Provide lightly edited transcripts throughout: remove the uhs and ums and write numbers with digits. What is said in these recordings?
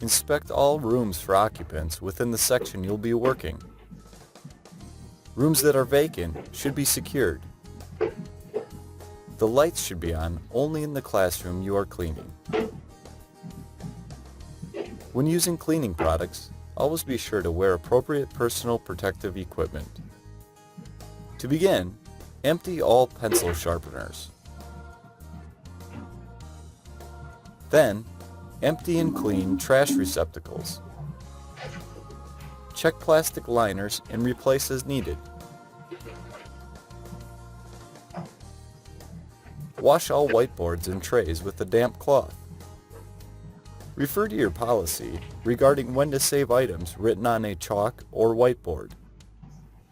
Inspect all rooms for occupants within the section you'll be working. Rooms that are vacant should be secured. The lights should be on only in the classroom you are cleaning. When using cleaning products, always be sure to wear appropriate personal protective equipment. To begin, empty all pencil sharpeners. Then, empty and clean trash receptacles. Check plastic liners and replace as needed. Wash all whiteboards and trays with a damp cloth. Refer to your policy regarding when to save items written on a chalk or whiteboard.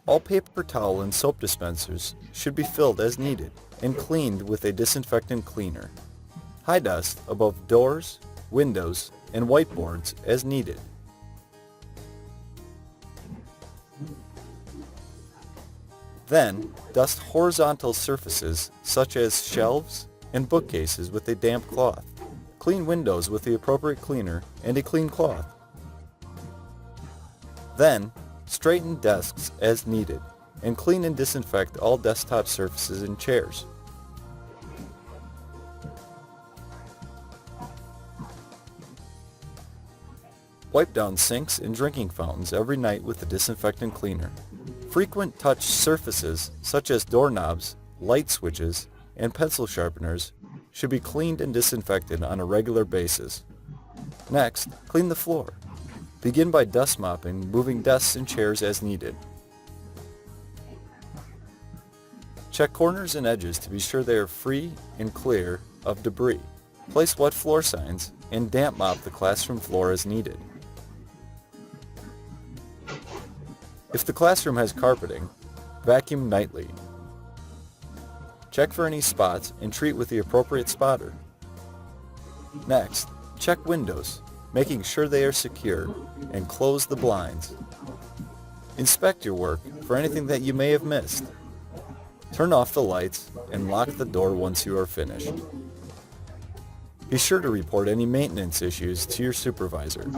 All paper towel and soap dispensers should be filled as needed and cleaned with a disinfectant cleaner. High dust above doors, windows, and whiteboards as needed. Then, dust horizontal surfaces such as shelves and bookcases with a damp cloth. Clean windows with the appropriate cleaner and a clean cloth. Then, straighten desks as needed and clean and disinfect all desktop surfaces and chairs. Wipe down sinks and drinking fountains every night with a disinfectant cleaner. Frequent touch surfaces such as doorknobs, light switches, and pencil sharpeners should be cleaned and disinfected on a regular basis. Next, clean the floor. Begin by dust mopping, moving desks and chairs as needed. Check corners and edges to be sure they are free and clear of debris. Place wet floor signs and damp mop the classroom floor as needed. If the classroom has carpeting, vacuum nightly. Check for any spots and treat with the appropriate spotter. Next, check windows, making sure they are secure, and close the blinds. Inspect your work for anything that you may have missed. Turn off the lights and lock the door once you are finished. Be sure to report any maintenance issues to your supervisor.